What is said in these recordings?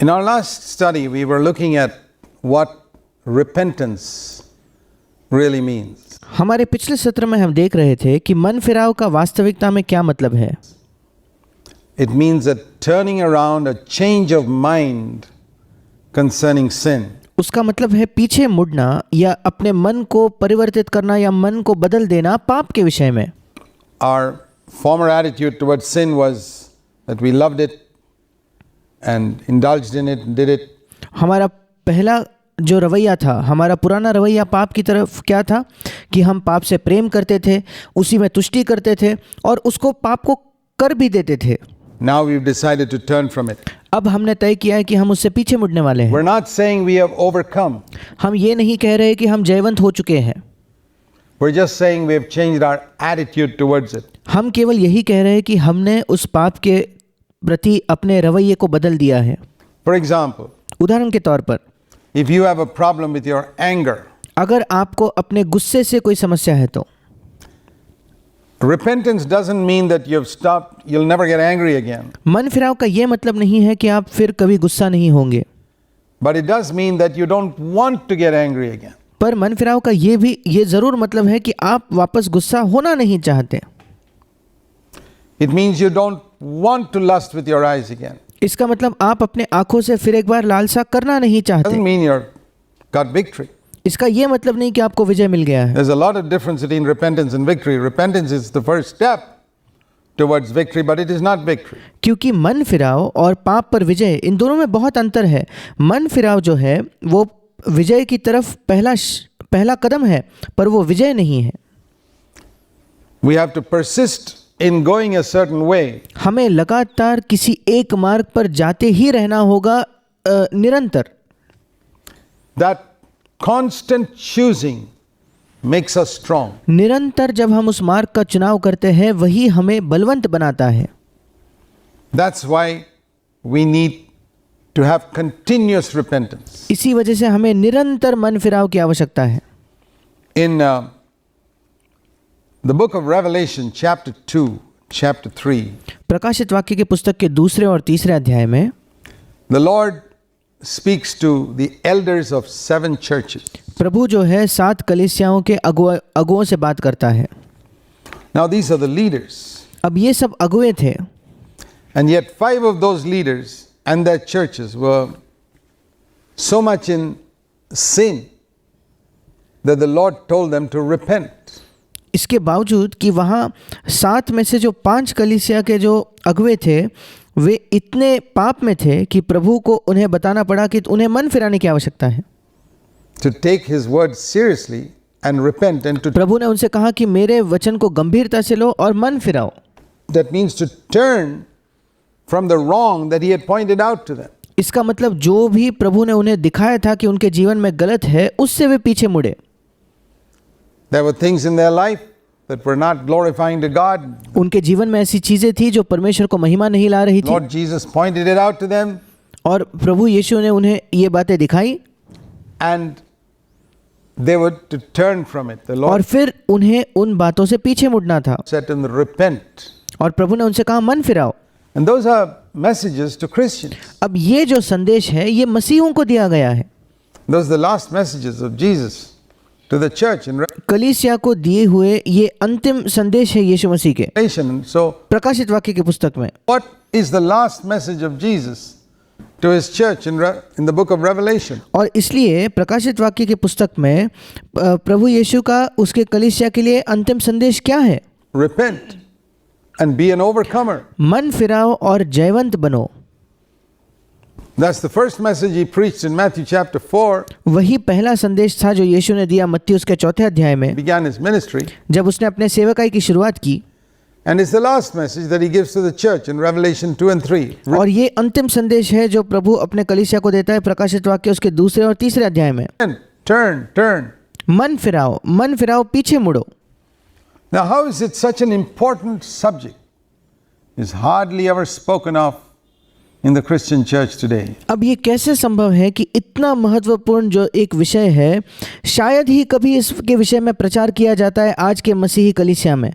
In our last study, we were looking at what repentance really means. हमारे पिछले सत्र में हम देख रहे थे कि मन फिराव का वास्तविकता में क्या मतलब है. It means a turning around, a change of mind concerning sin. उसका मतलब है पीछे मुड़ना या अपने मन को परिवर्तित करना या मन को बदल देना पाप के विषय में. Our former attitude towards sin was that we loved it and indulged in it and did it. हमारा पहला जो रवैया था, हमारा पुराना रवैया पाप की तरफ क्या था कि हम पाप से प्रेम करते थे, उसी में तुष्टि करते थे और उसको पाप को कर भी देते थे. Now we've decided to turn from it. अब हमने तय किया है कि हम उससे पीछे मुड़ने वाले हैं. We're not saying we have overcome. हम ये नहीं कह रहे कि हम जयवंत हो चुके हैं. We're just saying we have changed our attitude towards it. हम केवल यही कह रहे हैं कि हमने उस पाप के प्रति अपने रवैये को बदल दिया है. For example, उदाहरण के तौर पर, if you have a problem with your anger, अगर आपको अपने गुस्से से कोई समस्या है तो repentance doesn't mean that you've stopped, you'll never get angry again. मन फिराव का ये मतलब नहीं है कि आप फिर कभी गुस्सा नहीं होंगे, But it does mean that you don't want to get angry again. पर मन फिराव का ये ज़रूर मतलब है कि आप वापस गुस्सा होना नहीं चाहते. It means you don't want to lust with your eyes again. इसका मतलब आप अपने आंखों से फिर एक बार लालसा करना नहीं Doesn't चाहते. mean you've got victory. इसका ये मतलब नहीं कि आपको विजय मिल गया है. There's a lot of difference between repentance and victory. Repentance is the first step towards victory, but it is not victory. क्योंकि मन फिराव और पाप पर विजय, इन दोनों में बहुत अंतर है. मन फिराव जो है वो विजय की तरफ पहला कदम है, पर वो विजय नहीं है. We have to persist in going a certain way. हमें लगातार किसी एक मार्ग पर जाते ही रहना होगा, निरंतर. That constant choosing makes us strong. निरंतर जब हम उस मार्ग का चुनाव करते हैं वही हमें बलवंत बनाता है. That's why we need to have continuous repentance. इसी वजह से हमें निरंतर मन फिराव की आवश्यकता है. In the book of Revelation, chapter 2, chapter 3, प्रकाशित वाक्य के पुस्तक के 2 और 3 अध्याय में the Lord speaks to the elders of 7 churches. प्रभु जो है 7 कलीसियाओं के अगुओं से बात करता है. Now these are the leaders. अब ये सब अगुए थे, And yet 5 of those leaders and their churches were so much in sin that the Lord told them to repent. इसके बावजूद कि वहाँ 7 में से जो 5 कलीसिया के जो अगुए थे वे इतने पाप में थे कि प्रभु को उन्हें बताना पड़ा कि उन्हें मन फिराने की आवश्यकता है. To take his word seriously and repent and to प्रभु ने उनसे कहा कि मेरे वचन को गंभीरता से लो और मन फिराओ. that means to turn from the wrong that he had pointed out to them. इसका मतलब जो भी प्रभु ने उन्हें दिखाया था कि उनके जीवन में गलत है उससे वे पीछे मुड़े. There were things in their life that were not glorifying to God. उनके जीवन में ऐसी चीजें थी जो परमेश्वर को महिमा नहीं ला रही थी. Lord Jesus pointed it out to them. और प्रभु यीशु ने उन्हें ये बातें दिखाई And they were to turn from it. The और Lord फिर उन्हें उन बातों से पीछे मुड़ना था. said to them, repent. और प्रभु ने उनसे कहा मन फिराओ. And those are messages to Christians. अब ये जो संदेश है ये मसीहों को दिया गया है. Those are the last messages of Jesus to the church in कलीसिया को दिए हुए ये अंतिम संदेश है यीशु मसीह के. Revelation. So प्रकाशित वाक्य की पुस्तक में what is the last message of Jesus to his church in the book of Revelation? और इसलिए प्रकाशित वाक्य की पुस्तक में प्रभु यीशु का उसके कलीसिया के लिए अंतिम संदेश क्या है? Repent and be an overcomer. मन फिराओ और जयवंत बनो. That's the first message he preached in Matthew chapter 4. वही पहला संदेश था जो यीशु ने दिया मत्ती उसके 4 अध्याय में Began his ministry. जब उसने अपने सेवकाई की शुरुआत की. And it's the last message that he gives to the church in Revelation 2 and 3. और ये अंतिम संदेश है जो प्रभु अपने कलीसिया को देता है प्रकाशित वाक्य उसके 2 और 3 अध्याय में. Turn. मन फिराओ, पीछे मुड़ो. Now, how is it such an important subject is hardly ever spoken of in the Christian church today? अब ये कैसे संभव है कि इतना महत्वपूर्ण जो एक विषय है शायद ही कभी इसके विषय में प्रचार किया जाता है आज के मसीही कलीसिया में.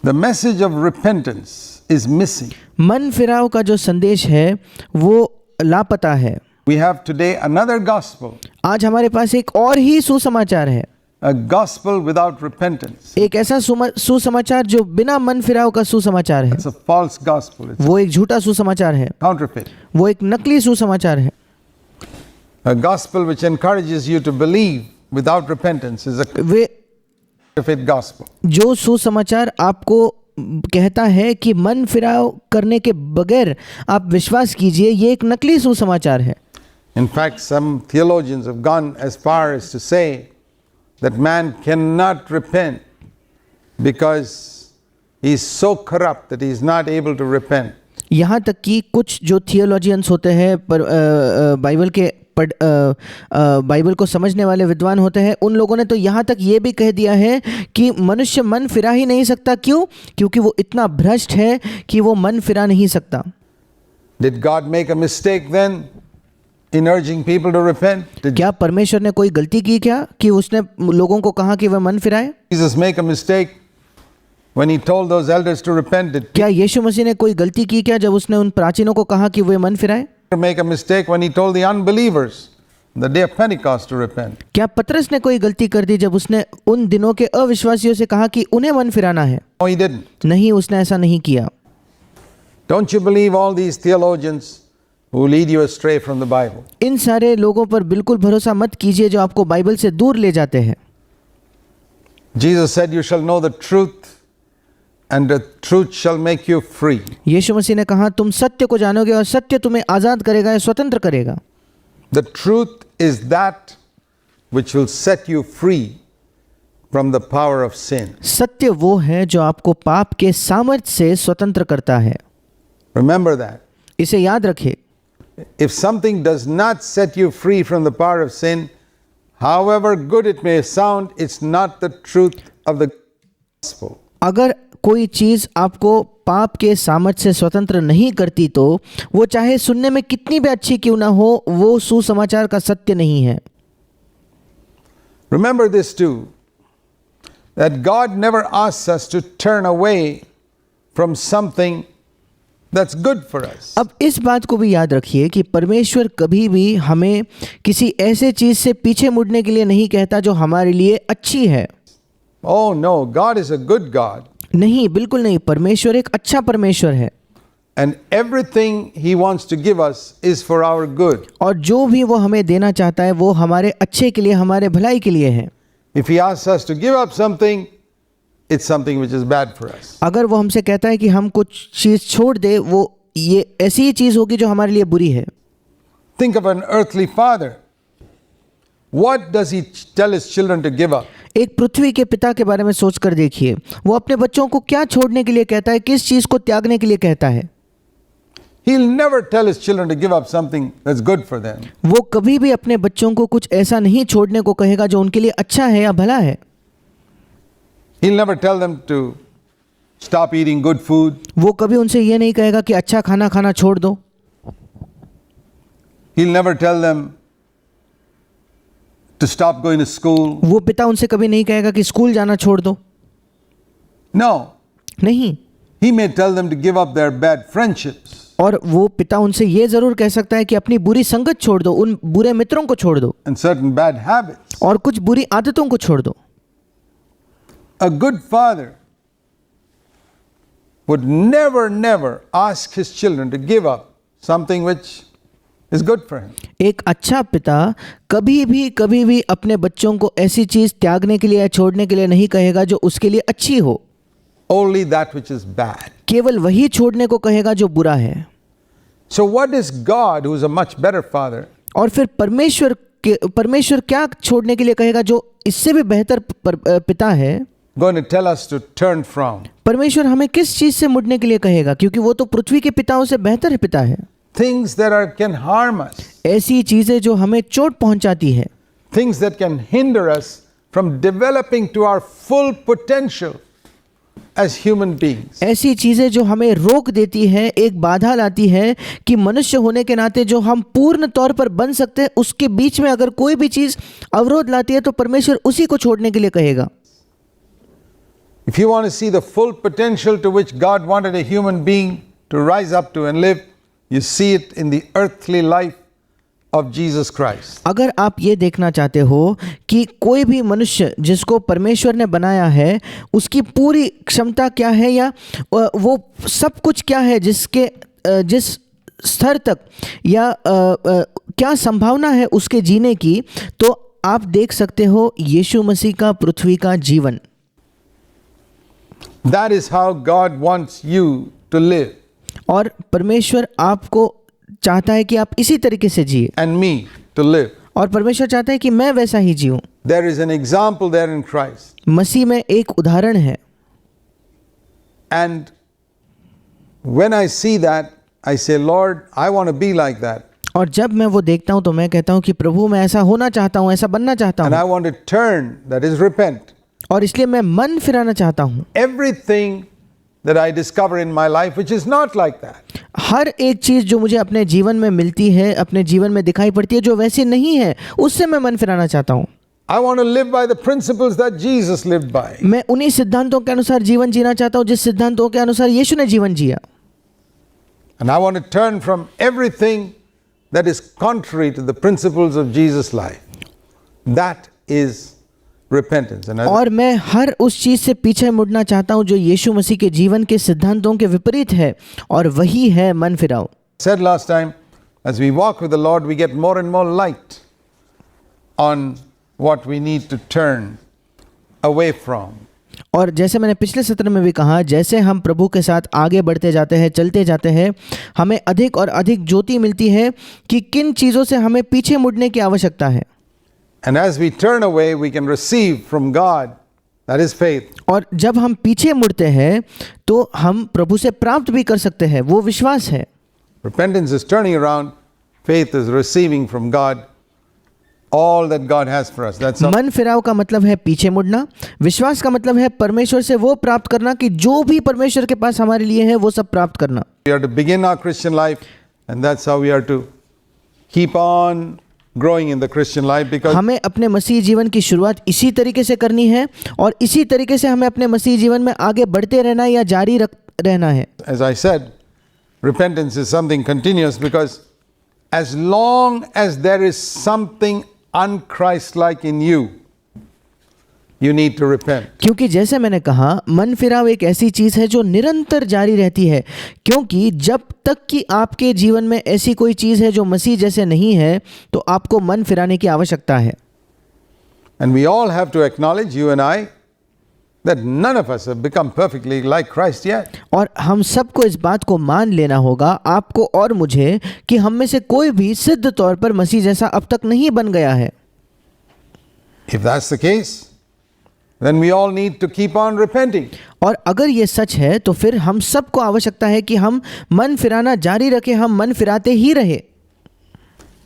The message of repentance is missing. मन फिराव का जो संदेश है वो लापता है। We have today another gospel, आज हमारे पास एक और ही सुसमाचार है, a gospel without repentance. एक ऐसा सुसमाचार जो बिना मन फिराव का सुसमाचार है। It's a false gospel. It's वो एक झूठा सुसमाचार है, counterfeit. वो एक नकली सुसमाचार है। A gospel which encourages you to believe without repentance is a way counterfeit gospel. जो सुसमाचार आपको कहता है कि मन फिराव करने के बगैर आप विश्वास कीजिए, ये एक नकली सुसमाचार है। In fact, some theologians have gone as far as to say that man cannot repent because he is so corrupt that he is not able to repent. यहाँ तक कि कुछ जो थियोलॉजियंस होते हैं पर बाइबल को समझने वाले विद्वान होते हैं, उन लोगों ने तो यहाँ तक ये भी कह दिया है कि मनुष्य मन फिरा ही नहीं सकता। क्यों? क्योंकि वो इतना भ्रष्ट है कि वो मन फिरा नहीं सकता। Did God make a mistake then in urging people to repent? Did क्या परमेश्वर ने कोई गलती की क्या कि उसने लोगों को कहा कि वह मन फिराए? Jesus make a mistake when he told those elders to repent? Did क्या यीशु मसीह ने कोई गलती की क्या जब उसने उन प्राचीनों को कहा कि वे मन फिराए? Peter make a mistake when he told the unbelievers on the day of Pentecost to repent? क्या पतरस ने कोई गलती कर दी जब उसने उन दिनों के अविश्वासियों से कहा कि उन्हें मन फिराना है? No, he didn't. नहीं, उसने ऐसा नहीं किया। Don't you believe all these theologians who lead you astray from the Bible? इन सारे लोगों पर बिल्कुल भरोसा मत कीजिए जो आपको बाइबल से दूर ले जाते हैं। Jesus said, "You shall know the truth, and the truth shall make you free." यीशु मसीह ने कहा तुम सत्य को जानोगे और सत्य तुम्हें आज़ाद करेगा या स्वतंत्र करेगा। The truth is that which will set you free from the power of sin. सत्य वो है जो आपको पाप के सामर्थ्य से स्वतंत्र करता है। Remember that. इसे याद रखें। If something does not set you free from the power of sin, however good it may sound, it's not the truth of the gospel. अगर कोई चीज़ आपको पाप के सामर्थ्य से स्वतंत्र नहीं करती तो वो चाहे सुनने में कितनी भी अच्छी क्यों ना हो, वो सुसमाचार का सत्य नहीं है। Remember this too, that God never asks us to turn away from something that's good for us. अब इस बात को भी याद रखिए कि परमेश्वर कभी भी हमें किसी ऐसे चीज़ से पीछे मुड़ने के लिए नहीं कहता जो हमारे लिए अच्छी है। Oh no, God is a good God. नहीं, बिल्कुल नहीं। परमेश्वर एक अच्छा परमेश्वर है And everything He wants to give us is for our good. और जो भी वो हमें देना चाहता है वो हमारे अच्छे के लिए, हमारे भलाई के लिए है। If He asks us to give up something, it's something which is bad for us. अगर वो हमसे कहता है कि हम कुछ चीज़ छोड़ दे, वो ये ऐसी ही चीज़ होगी जो हमारे लिए बुरी है। Think of an earthly father. What does he tell his children to give up? एक पृथ्वी के पिता के बारे में सोच कर देखिए, वो अपने बच्चों को क्या छोड़ने के लिए कहता है, किस चीज़ को त्यागने के लिए कहता है। He'll never tell his children to give up something that's good for them. वो कभी भी अपने बच्चों को कुछ ऐसा नहीं छोड़ने को कहेगा जो उनके लिए अच्छा है या भला है। He'll never tell them to stop eating good food. वो कभी उनसे ये नहीं कहेगा कि अच्छा खाना खाना छोड़ दो। He'll never tell them to stop going to school. वो पिता उनसे कभी नहीं कहेगा कि स्कूल जाना छोड़ दो। No. नहीं। He may tell them to give up their bad friendships. और वो पिता उनसे ये ज़रूर कह सकता है कि अपनी बुरी संगत छोड़ दो, उन बुरे मित्रों को छोड़ दो And certain bad habits. और कुछ बुरी आदतों को छोड़ दो। A good father would never ask his children to give up something which is good for him. एक अच्छा पिता कभी भी अपने बच्चों को ऐसी चीज़ त्यागने के लिए या छोड़ने के लिए नहीं कहेगा जो उसके लिए अच्छी हो। Only that which is bad. केवल वही छोड़ने को कहेगा जो बुरा है। So what is God, who is a much better father, और फिर परमेश्वर क्या छोड़ने के लिए कहेगा जो इससे भी बेहतर पिता है, going to tell us to turn from? परमेश्वर हमें किस चीज़ से मुड़ने के लिए कहेगा, क्योंकि वो तो पृथ्वी के पिताओं से बेहतर पिता है। Things that can harm us. ऐसी चीज़ें जो हमें चोट पहुंचाती है, Things that can hinder us from developing to our full potential as human beings. ऐसी चीज़ें जो हमें रोक देती है, एक बाधा लाती है कि मनुष्य होने के नाते जो हम पूर्ण तौर पर बन सकते हैं, उसके बीच में अगर कोई भी चीज़ अवरोध लाती है तो परमेश्वर उसी को छोड़ने के लिए कहेगा। If you want to see the full potential to which God wanted a human being to rise up to and live, You see it in the earthly life of Jesus Christ. अगर आप ये देखना चाहते हो कि कोई भी मनुष्य जिसको परमेश्वर ने बनाया है उसकी पूरी क्षमता क्या है या वो सब कुछ क्या है जिस स्तर तक या क्या संभावना है उसके जीने की, तो आप देख सकते हो यीशु मसीह का पृथ्वी का जीवन। That is how God wants you to live. और परमेश्वर आपको चाहता है कि आप इसी तरीके से जिए, And me to live. और परमेश्वर चाहता है कि मैं वैसा ही जीऊं। There is an example there in Christ. मसीह में एक उदाहरण है, And when I see that, I say, Lord, I want to be like that. और जब मैं वो देखता हूं तो मैं कहता हूं कि प्रभु मैं ऐसा होना चाहता हूं, ऐसा बनना चाहता And I हूं, want to turn, that is repent. और इसलिए मैं मन फिराना चाहता हूं। Everything that I discover in my life which is not like that. हर एक चीज़ जो मुझे अपने जीवन में मिलती है, अपने जीवन में दिखाई पड़ती है, जो वैसे नहीं है, उससे मैं मन फिराना चाहता हूँ। I want to live by the principles that Jesus lived by. मैं उन्हीं सिद्धांतों के अनुसार जीवन जीना चाहता हूँ जिस सिद्धांतों के अनुसार यीशु ने जीवन जिया। And I want to turn from everything that is contrary to the principles of Jesus' life. That is repentance. And और मैं हर उस चीज़ से पीछे मुड़ना चाहता हूँ जो यीशु मसीह के जीवन के सिद्धांतों के विपरीत है, और वही है मन फिराओ। I said last time, as we walk with the Lord, we get more and more light on what we need to turn away from. और जैसे मैंने पिछले सत्र में भी कहा, जैसे हम प्रभु के साथ आगे बढ़ते जाते हैं, चलते जाते हैं, हमें अधिक और अधिक ज्योति मिलती है कि किन चीज़ों से हमें पीछे मुड़ने की आवश्यकता है। And as we turn away, we can receive from God, that is faith. और जब हम पीछे मुड़ते हैं तो हम प्रभु से प्राप्त भी कर सकते हैं, वो विश्वास है। Repentance is turning around, faith is receiving from God all that God has for us. That's how मन फिराव का मतलब है पीछे मुड़ना, विश्वास का मतलब है परमेश्वर से वो प्राप्त करना कि जो भी परमेश्वर के पास हमारे लिए है वो सब प्राप्त करना। we are to begin our Christian life, and that's how we are to keep on growing in the Christian life, because हमें अपने मसीह जीवन की शुरुआत इसी तरीके से करनी है और इसी तरीके से हमें अपने मसीह जीवन में आगे बढ़ते रहना या जारी रहना है। as I said, repentance is something continuous, because as long as there is something un-Christ-like in you, you need to repent. क्योंकि जैसे मैंने कहा, मन फिराव एक ऐसी चीज़ है जो निरंतर जारी रहती है, क्योंकि जब तक कि आपके जीवन में ऐसी कोई चीज़ है जो मसीह जैसे नहीं है तो आपको मन फिराने की आवश्यकता है। And we all have to acknowledge, you and I, that none of us have become perfectly like Christ yet. और हम सबको इस बात को मान लेना होगा, आपको और मुझे, कि हम में से कोई भी सिद्ध तौर पर मसीह जैसा अब तक नहीं बन गया है। If that's the case, then we all need to keep on repenting. और अगर ये सच है तो फिर हम सबको आवश्यकता है कि हम मन फिराना जारी रखें, हम मन फिराते ही रहे।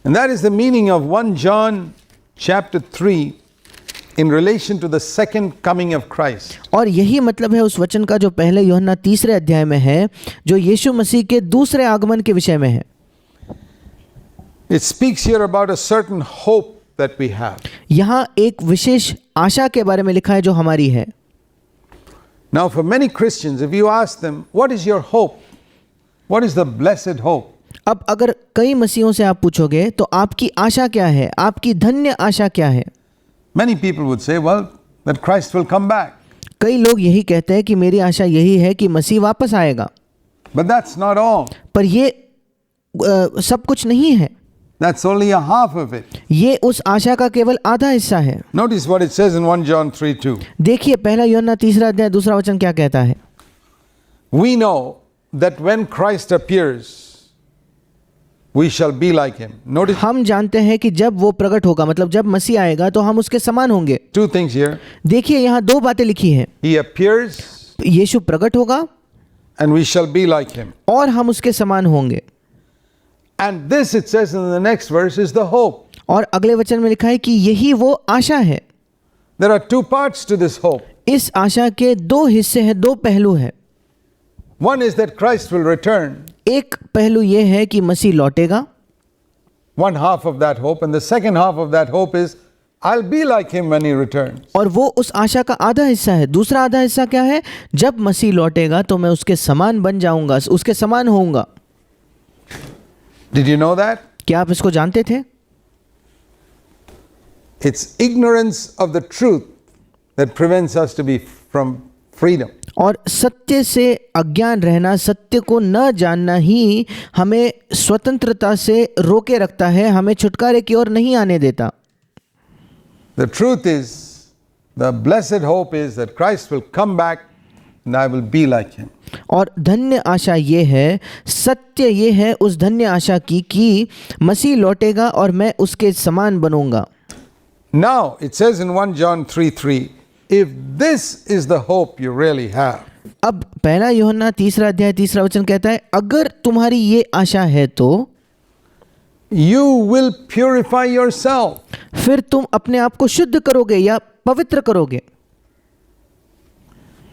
And that is the meaning of 1 John chapter 3 in relation to the second coming of Christ. और यही मतलब है उस वचन का जो पहले यूहन्ना 3 अध्याय में है, जो यीशु मसीह के दूसरे आगमन के विषय में है। It speaks here about a certain hope that we have. यहाँ एक विशेष आशा के बारे में लिखा है जो हमारी है। Now for many Christians, if you ask them, what is your hope? What is the blessed hope? अब अगर कई मसीहों से आप पूछोगे तो आपकी आशा क्या है, आपकी धन्य आशा क्या है, Many people would say, well, that Christ will come back. कई लोग यही कहते हैं कि मेरी आशा यही है कि मसीह वापस आएगा। But that's not all. पर ये सब कुछ नहीं है, That's only a half of it. ये उस आशा का केवल आधा हिस्सा है। Notice what it says in 1 John 3:2. देखिए पहला यूहन्ना 3 अध्याय 2 वचन क्या कहता है। We know that when Christ appears, we shall be like him. Notice हम जानते हैं कि जब वो प्रकट होगा, मतलब जब मसीह आएगा तो हम उसके समान होंगे। two things here. देखिए यहाँ दो बातें लिखी हैं, He appears यीशु प्रकट होगा and we shall be like him. और हम उसके समान होंगे। And this, it says in the next verse, is the hope. और अगले वचन में लिखा है कि यही वो आशा है। There are two parts to this hope. इस आशा के दो हिस्से हैं, दो पहलू हैं। One is that Christ will return. एक पहलू ये है कि मसीह लौटेगा, One half of that hope, and the second half of that hope is, I'll be like him when he returns. और वो उस आशा का आधा हिस्सा है। दूसरा आधा हिस्सा क्या है? जब मसीह लौटेगा तो मैं उसके समान बन जाऊंगा, उसके समान होऊंगा। Did you know that? क्या आप इसको जानते थे? It's ignorance of the truth that prevents us to be from freedom. और सत्य से अज्ञान रहना, सत्य को न जानना ही हमें स्वतंत्रता से रोके रखता है, हमें छुटकारे की ओर नहीं आने देता। The truth is, the blessed hope is that Christ will come back and I will be like him. और धन्य आशा ये है, सत्य ये है उस धन्य आशा की कि मसीह लौटेगा और मैं उसके समान बनूंगा। Now, it says in 1 John 3:3, if this is the hope you really have, अब पहला यूहन्ना 3:3 कहता है, अगर तुम्हारी ये आशा है तो you will purify yourself. फिर तुम अपने आप को शुद्ध करोगे या पवित्र करोगे,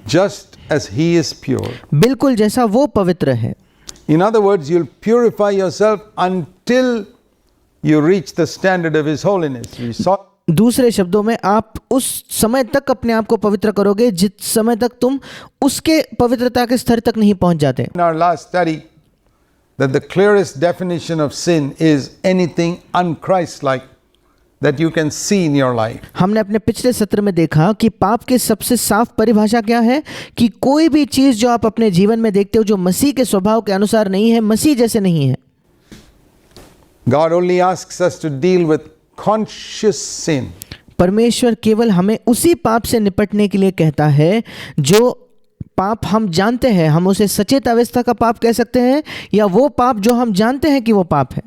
Just as he is pure. बिल्कुल जैसा वो पवित्र है। In other words, you'll purify yourself until you reach the standard of his holiness. We saw दूसरे शब्दों में आप उस समय तक अपने आप को पवित्र करोगे जिस समय तक तुम उसके पवित्रता के स्तर तक नहीं पहुंच जाते। in our last study that the clearest definition of sin is anything unchristlike that you can see in your life. हमने अपने पिछले सत्र में देखा कि पाप की सबसे साफ परिभाषा क्या है, कि कोई भी चीज जो आप अपने जीवन में देखते हो जो मसीह के स्वभाव के अनुसार नहीं है, मसीह जैसे नहीं है। God only asks us to deal with conscious sin. परमेश्वर केवल हमें उसी पाप से निपटने के लिए कहता है जो पाप हम जानते हैं, हम उसे सचेत अवस्था का पाप कह सकते हैं या वो पाप जो हम जानते हैं कि वो पाप है।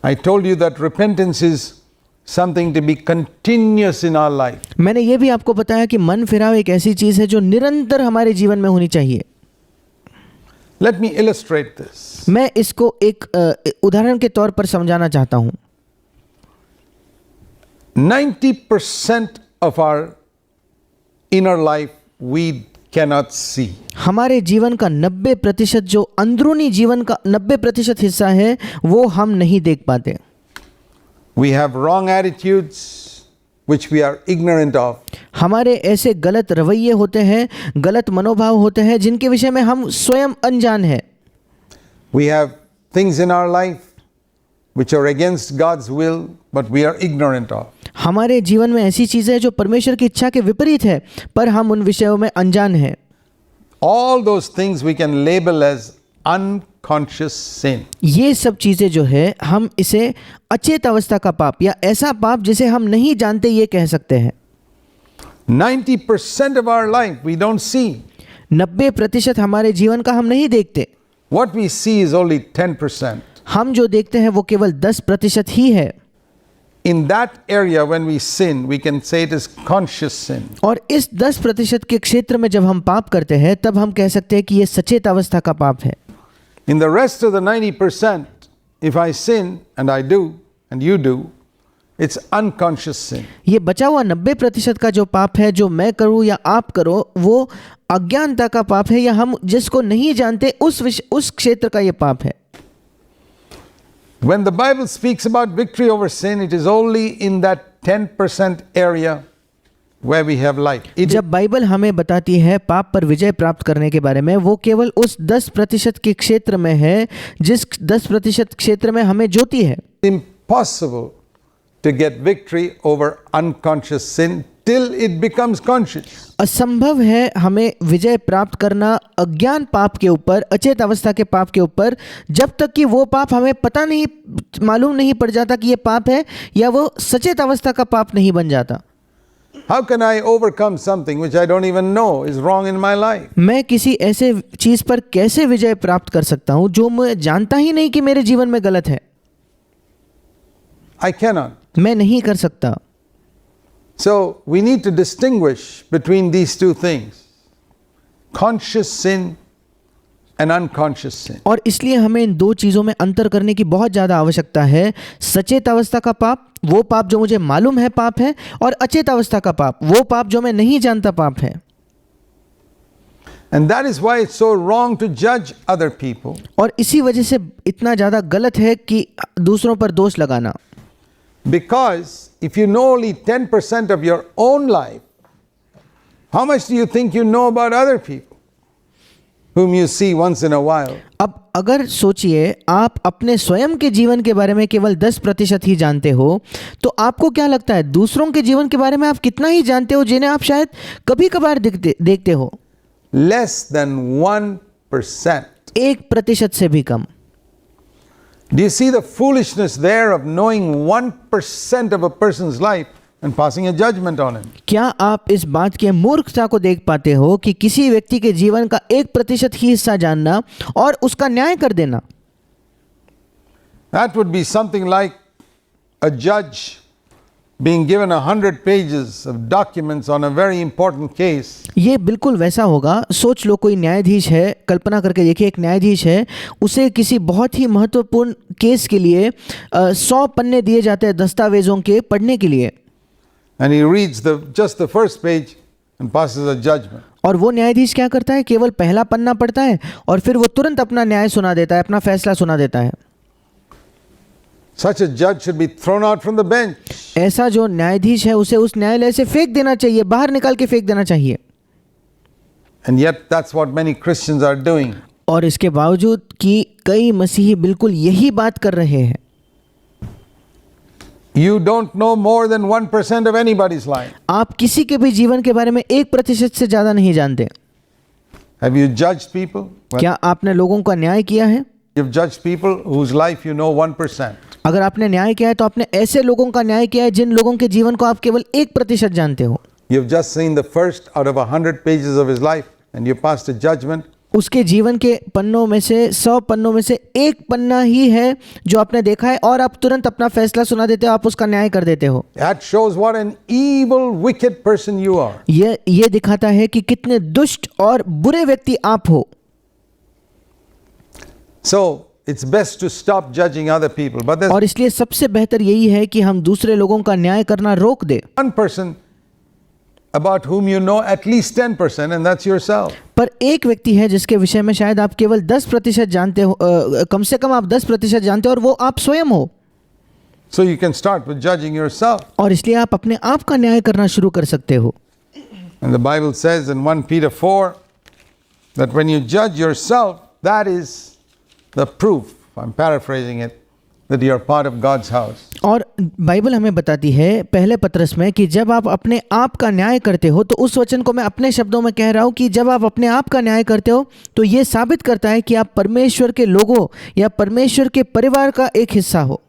I told you that repentance is something to be continuous in our life. मैंने ये भी आपको बताया कि मन फिराव एक ऐसी चीज है जो निरंतर हमारे जीवन में होनी चाहिए। Let me illustrate this. मैं इसको एक उदाहरण के तौर पर समझाना चाहता हूँ। 90% of our inner life we cannot see. हमारे जीवन का 90% जो अंदरूनी जीवन का 90% हिस्सा है वो हम नहीं देख पाते। We have wrong attitudes which we are ignorant of. हमारे ऐसे गलत रवैये होते हैं, गलत मनोभाव होते हैं जिनके विषय में हम स्वयं अनजान हैं। We have things in our life which are against God's will but we are ignorant of. हमारे जीवन में ऐसी चीजें हैं जो परमेश्वर की इच्छा के विपरीत है पर हम उन विषयों में अनजान हैं। All those things we can label as unconscious sin. ये सब चीजें जो है हम इसे अचेत अवस्था का पाप या ऐसा पाप जिसे हम नहीं जानते ये कह सकते हैं। 90% of our life we don't see. 90% हमारे जीवन का हम नहीं देखते। What we see is only 10%. हम जो देखते हैं वो केवल 10% ही है। In that area when we sin, we can say it is conscious sin. और इस 10% के क्षेत्र में जब हम पाप करते हैं तब हम कह सकते हैं कि ये सचेत अवस्था का पाप है। In the rest of the 90%, if I sin and I do and you do, it's unconscious sin. ये बचा हुआ 90% का जो पाप है जो मैं करूं या आप करो वो अज्ञानता का पाप है या हम जिसको नहीं जानते उस क्षेत्र का ये पाप है। When the Bible speaks about victory over sin, it is only in that 10% area where we have life. जब बाइबल हमें बताती है पाप पर विजय प्राप्त करने के बारे में वो केवल उस 10% के क्षेत्र में है जिस 10% क्षेत्र में हमें ज्योति है। Impossible to get victory over unconscious sin till it becomes conscious. असंभव है हमें विजय प्राप्त करना अज्ञान पाप के ऊपर, अचेत अवस्था के पाप के ऊपर, जब तक कि वो पाप हमें पता नहीं, मालूम नहीं पड़ जाता कि ये पाप है या वो सचेत अवस्था का पाप नहीं बन जाता। How can I overcome something which I don't even know is wrong in my life? मैं किसी ऐसे चीज पर कैसे विजय प्राप्त कर सकता हूं जो मैं जानता ही नहीं कि मेरे जीवन में गलत है? I cannot. मैं नहीं कर सकता। So we need to distinguish between these two things, conscious sin and unconscious sin. और इसलिए हमें इन दो चीज़ों में अंतर करने की बहुत ज़्यादा आवश्यकता है। सचेत अवस्था का पाप, वो पाप जो मुझे मालूम है पाप है, और अचेत अवस्था का पाप, वो पाप जो मैं नहीं जानता पाप है। And that is why it's so wrong to judge other people. और इसी वजह से इतना ज़्यादा गलत है कि दूसरों पर दोष लगाना। Because if you know only 10% of your own life, how much do you think you know about other people? whom you see once in a while, अब अगर सोचिए आप अपने स्वयं के जीवन के बारे में केवल 10% ही जानते हो, तो आपको क्या लगता है दूसरों के जीवन के बारे में आप कितना ही जानते हो जिन्हें आप शायद कभी कभार देखते हो? less than 1%. 1% से भी कम. Do you see the foolishness there of knowing 1% of a person's life and passing a judgment on him? क्या आप इस बात की मूर्खता को देख पाते हो कि किसी व्यक्ति के जीवन का 1% ही हिस्सा जानना और उसका न्याय कर देना? That would be something like a judge being given 100 pages of documents on a very important case. ये बिल्कुल वैसा होगा. सोच लो कोई न्यायाधीश है, कल्पना करके देखिए एक न्यायाधीश है, उसे किसी बहुत ही महत्वपूर्ण केस के लिए 100 पन्ने दिए जाते हैं दस्तावेजों के पढ़ने के लिए. And he reads just the first page and passes a judgment. और वो न्यायाधीश क्या करता है? केवल पहला पन्ना पढ़ता है और फिर वो तुरंत अपना न्याय सुना देता है, अपना फैसला सुना देता है. Such a judge should be thrown out from the bench. ऐसा जो न्यायाधीश है उसे उस न्यायालय से फेंक देना चाहिए, बाहर निकाल के फेंक देना चाहिए. And yet that's what many Christians are doing. और इसके बावजूद कि कई मसीही बिल्कुल यही बात कर रहे हैं. You don't know more than 1% of anybody's life. आप किसी के भी जीवन के बारे में 1% से ज्यादा नहीं जानते. Have you judged people? क्या आपने लोगों का न्याय किया है? You've judged people whose life you know 1%. अगर आपने न्याय किया है तो आपने ऐसे लोगों का न्याय किया है जिन लोगों के जीवन को आप केवल 1% जानते हो. You've just seen the first out of 100 pages of his life and you passed a judgment. उसके जीवन के पन्नों में से 100 पन्नों में से एक पन्ना ही है जो आपने देखा है और आप तुरंत अपना फैसला सुना देते हो, आप उसका न्याय कर देते हो. That shows what an evil, wicked person you are. ये दिखाता है कि कितने दुष्ट और बुरे व्यक्ति आप हो. So it's best to stop judging other people. But there's और इसलिए सबसे बेहतर यही है कि हम दूसरे लोगों का न्याय करना रोक दे. one person about whom you know at least 10%, and that's yourself. पर एक व्यक्ति है जिसके विषय में शायद आप केवल 10% जानते हो, कम से कम आप 10% जानते हो और वो आप स्वयं हो. So you can start with judging yourself. और इसलिए आप अपने आप का न्याय करना शुरू कर सकते हो. And the Bible says in 1 Peter 4 that when you judge yourself, that is the proof, I'm paraphrasing it, that you are part of God's house. और बाइबल हमें बताती है पहले पत्रस में कि जब आप अपने आप का न्याय करते हो, तो उस वचन को मैं अपने शब्दों में कह रहा हूँ कि जब आप अपने आप का न्याय करते हो तो ये साबित करता है कि आप परमेश्वर के लोगों या परमेश्वर के परिवार का एक हिस्सा हो.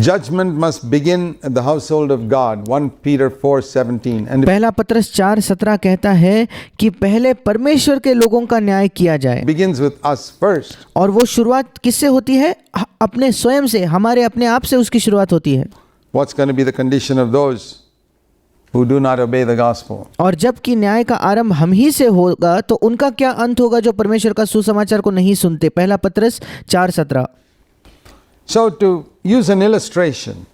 Judgment must begin at the household of God. 1 Peter 4:17. And it पहला पत्रस 4:17 कहता है कि पहले परमेश्वर के लोगों का न्याय किया जाए. begins with us first. और वो शुरुआत किससे होती है? अपने स्वयं से, हमारे अपने आप से उसकी शुरुआत होती है. What's going to be the condition of those who do not obey the gospel? और जबकि न्याय का आरंभ हम ही से होगा तो उनका क्या अंत होगा जो परमेश्वर का सुसमाचार को नहीं सुनते? पहला पत्रस 4:17. So to use an illustration,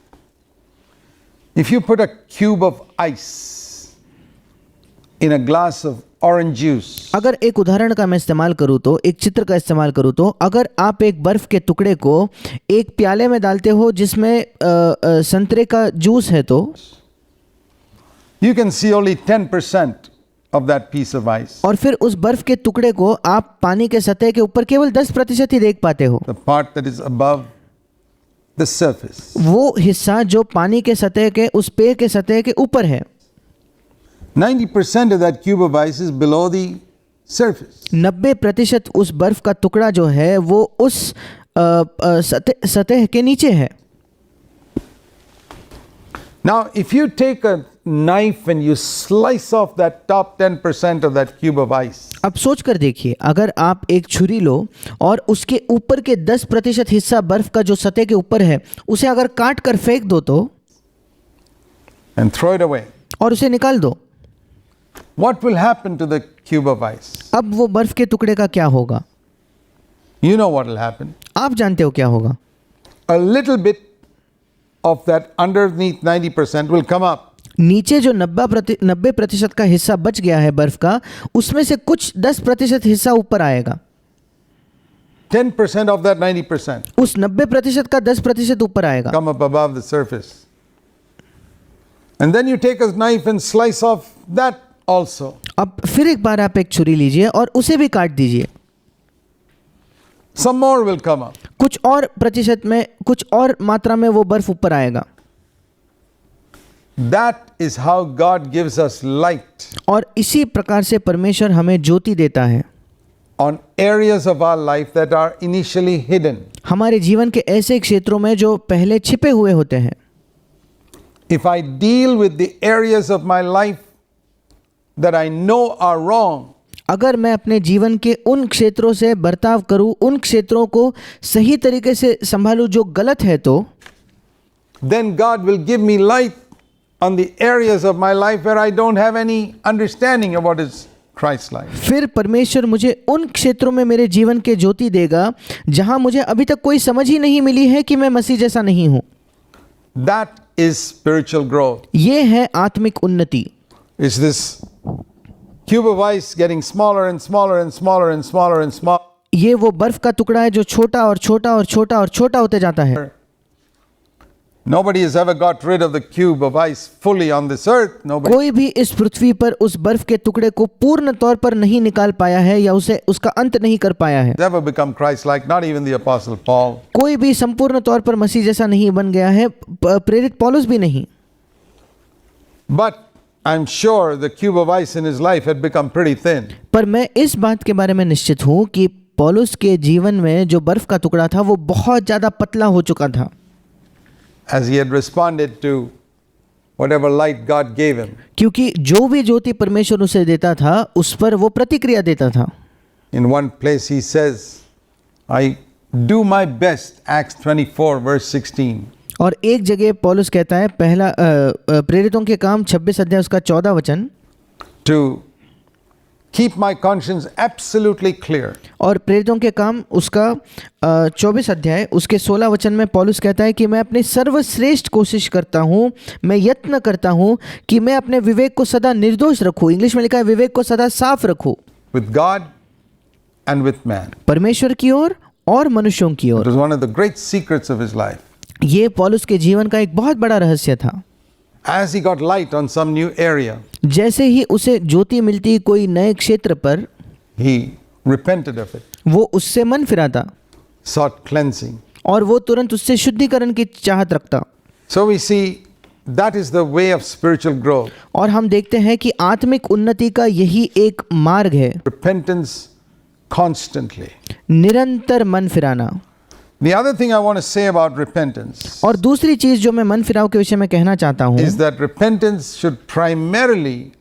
if you put a cube of ice in a glass of orange juice, अगर एक उदाहरण का मैं इस्तेमाल करूँ तो, एक चित्र का इस्तेमाल करूँ तो, अगर आप एक बर्फ के टुकड़े को एक प्याले में डालते हो जिसमें संतरे का जूस है, तो you can see only 10% of that piece of ice. और फिर उस बर्फ के टुकड़े को आप पानी के सतह के ऊपर केवल 10% ही देख पाते हो. The part that is above the surface. वो हिस्सा जो पानी के सतह के, उस पेय के सतह के ऊपर है. 90% of that cube of ice is below the surface. 90% उस बर्फ का टुकड़ा जो है वो उस सतह के नीचे है. Now, if you take a knife and you slice off that top 10% of that cube of ice, अब सोच कर देखिए, अगर आप एक छुरी लो और उसके ऊपर के 10% हिस्सा बर्फ का जो सतह के ऊपर है उसे अगर काट कर फेंक दो तो, and throw it away, और उसे निकाल दो, what will happen to the cube of ice? अब वो बर्फ के टुकड़े का क्या होगा? You know what will happen. आप जानते हो क्या होगा? A little bit of that underneath 90% will come up. नीचे जो 90% का हिस्सा बच गया है बर्फ का, उसमें से कुछ 10% हिस्सा ऊपर आएगा. 10% of that 90% उस 90% का 10% ऊपर आएगा. come up above the surface. And then you take a knife and slice off that also. अब फिर एक बार आप एक छुरी लीजिए और उसे भी काट दीजिए। Some more will come up. कुछ और प्रतिशत में, कुछ और मात्रा में वो बर्फ ऊपर आएगा। That is how God gives us light और इसी प्रकार से परमेश्वर हमें ज्योति देता है on areas of our life that are initially hidden. हमारे जीवन के ऐसे क्षेत्रों में जो पहले छिपे हुए होते हैं। If I deal with the areas of my life that I know are wrong, अगर मैं अपने जीवन के उन क्षेत्रों से बर्ताव करूं, उन क्षेत्रों को सही तरीके से संभालूं जो गलत है, तो then God will give me light on the areas of my life where I don't have any understanding of what is Christ-like. फिर परमेश्वर मुझे उन क्षेत्रों में मेरे जीवन के ज्योति देगा जहां मुझे अभी तक कोई समझ ही नहीं मिली है कि मैं मसीह जैसा नहीं हूं। That is spiritual growth. ये है आत्मिक उन्नति। It's this cube of ice getting smaller and smaller and smaller and smaller and smaller. ये वो बर्फ का टुकड़ा है जो छोटा और छोटा और छोटा और छोटा होते जाता है। Nobody has ever got rid of the cube of ice fully on this earth. Nobody. कोई भी इस पृथ्वी पर उस बर्फ के टुकड़े को पूर्ण तौर पर नहीं निकाल पाया है या उसे उसका अंत नहीं कर पाया है। Has ever become Christ-like, not even the Apostle Paul. कोई भी संपूर्ण तौर पर मसीह जैसा नहीं बन गया है, प्रेरित पौलुस भी नहीं। But I'm sure the cube of ice in his life had become pretty thin. पर मैं इस बात के बारे में निश्चित हूँ कि पौलुस के जीवन में जो बर्फ का टुकड़ा था वो बहुत ज़्यादा पतला हो चुका था। As he had responded to whatever light God gave him. क्योंकि जो भी ज्योति परमेश्वर उसे देता था उस पर वो प्रतिक्रिया देता था। In one place he says, I do my best, Acts 24 verse 16. और एक जगह पौलुस कहता है, पहला प्रेरितों के काम 26 अध्याय उसका 14 वचन, To keep my conscience absolutely clear. और प्रेरितों के काम उसका 24 अध्याय उसके 16 वचन में पौलुस कहता है कि मैं अपनी सर्वश्रेष्ठ कोशिश करता हूँ, मैं यत्न करता हूँ कि मैं अपने विवेक को सदा निर्दोष रखूँ। इंग्लिश में लिखा है विवेक को सदा साफ रखूँ, With God and with man. परमेश्वर की ओर और मनुष्यों की It ore. was one of the great secrets of his life. ये पौलुस के जीवन का एक बहुत बड़ा रहस्य था। As he got light on some new area, जैसे ही उसे ज्योति मिलती कोई नए क्षेत्र पर, he repented of it, वो उससे मन फिराता sought cleansing. और वो तुरंत उससे शुद्धिकरण की चाहत रखता। So we see that is the way of spiritual growth. और हम देखते हैं कि आत्मिक उन्नति का यही एक मार्ग है, Repentance constantly. निरंतर मन फिराना। The other thing I want to say about repentance और दूसरी चीज जो मैं मन फिराव के विषय में कहना चाहता हूँ, is that repentance should primarily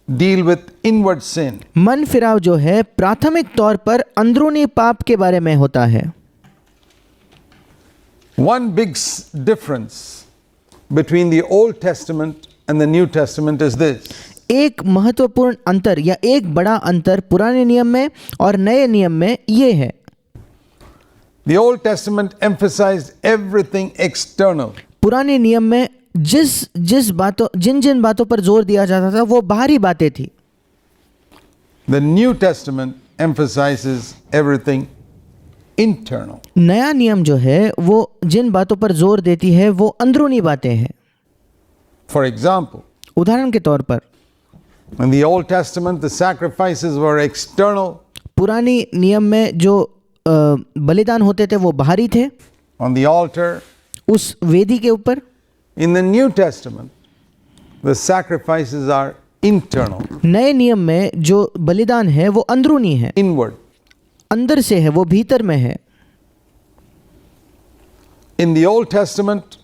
deal with inward sin. मन फिराव जो है प्राथमिक तौर पर अंदरूनी पाप के बारे में होता है। One big difference between the Old Testament and the New Testament is this. एक महत्वपूर्ण अंतर या एक बड़ा अंतर पुराने नियम में और नए नियम में ये है। The Old Testament emphasized everything external. पुराने नियम में जिन बातों पर जोर दिया जाता था वो बाहरी बातें थी। The New Testament emphasizes everything internal. नया नियम जो है वो जिन बातों पर जोर देती है वो अंदरूनी बातें हैं। For example, उदाहरण के तौर पर in the Old Testament the sacrifices were external. पुरानी नियम में जो बलिदान होते थे वो बाहरी थे, On the altar. उस वेदी के ऊपर। In the New Testament the sacrifices are internal. नए नियम में जो बलिदान है वो अंदरूनी है, Inward. अंदर से है, वो भीतर में है। In the Old Testament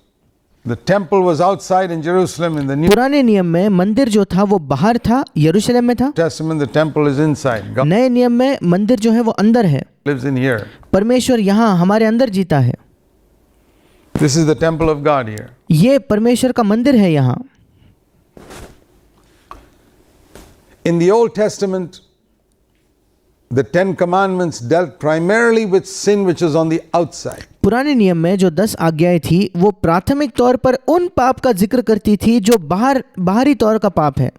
the temple was outside in Jerusalem. In the New पुराने नियम में मंदिर जो था वो बाहर था, यरूशलेम में था। Testament the temple is inside. God नए नियम में मंदिर जो है वो अंदर है, lives in here. परमेश्वर यहाँ हमारे अंदर जीता है। This is the temple of God here. ये परमेश्वर का मंदिर है यहाँ। In the Old Testament the 10 commandments dealt primarily with sin which is on the outside. पुराने नियम में जो 10 आज्ञाएं थी वो प्राथमिक तौर पर उन पाप का जिक्र करती थी जो बाहरी तौर का पाप है।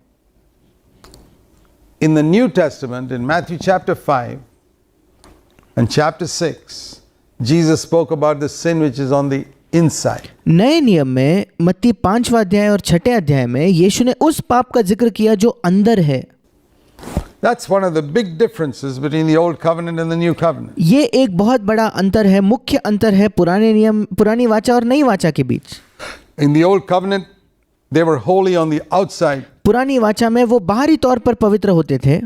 In the New Testament, in Matthew chapter 5 and chapter 6, Jesus spoke about the sin which is on the inside. नए नियम में मत्ती 5वां अध्याय और 6ठे अध्याय में यीशु ने उस पाप का जिक्र किया जो अंदर है। That's one of the big differences between the old covenant and the new covenant. ये एक बहुत बड़ा अंतर है, मुख्य अंतर है पुरानी वाचा और नई वाचा के बीच। In the old covenant, they were holy on the outside. पुरानी वाचा में वो बाहरी तौर पर पवित्र होते थे।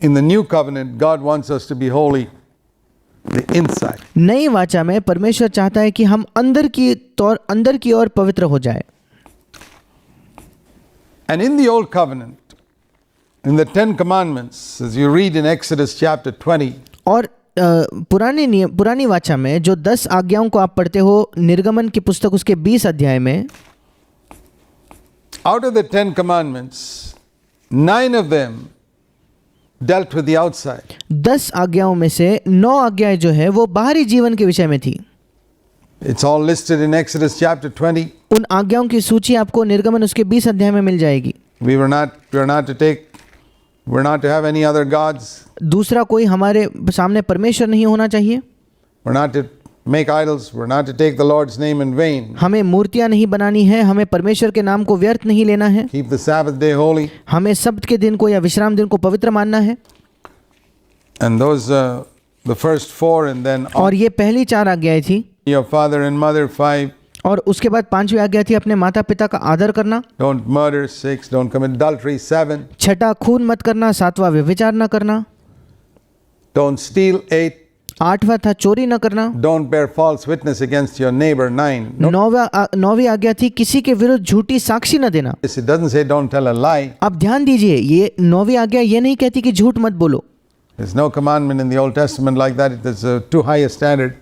In the new covenant, God wants us to be holy the inside. नई वाचा में परमेश्वर चाहता है कि हम अंदर की ओर पवित्र हो जाए। And in the old covenant, in the 10 commandments, as you read in Exodus chapter 20, और पुरानी वाचा में जो 10 आज्ञाओं को आप पढ़ते हो निर्गमन की पुस्तक उसके 20 अध्याय में, out of the 10 commandments, 9 of them dealt with the outside. 10 आज्ञाओं में से 9 आज्ञाएं जो है वो बाहरी जीवन के विषय में थी। It's all listed in Exodus chapter 20. उन आज्ञाओं की सूची आपको निर्गमन उसके 20 अध्याय में मिल जाएगी। We're not to have any other gods. दूसरा कोई हमारे सामने परमेश्वर नहीं होना चाहिए। We're not to make idols. We're not to take the Lord's name in vain. हमें मूर्तियां नहीं बनानी है, हमें परमेश्वर के नाम को व्यर्थ नहीं लेना है, Keep the Sabbath day holy. हमें सब्त के दिन को या विश्राम दिन को पवित्र मानना है। And those the first 4, and then और ये पहली 4 आज्ञाएं थी। your father and mother 5. और उसके बाद 5वीं आज्ञा थी अपने माता पिता का आदर करना। Don't murder 6. Don't commit adultery 7. 6ठा खून मत करना, 7वां व्यभिचार न करना, Don't steal 8. 8वां था चोरी न करना, Don't bear false witness against your neighbor 9. No, 9वीं आज्ञा थी किसी के विरुद्ध झूठी साक्षी न देना। it doesn't say don't tell a lie. अब ध्यान दीजिए, ये 9वीं आज्ञा ये नहीं कहती कि झूठ मत बोलो। There's no commandment in the Old Testament like that. It is too high a standard.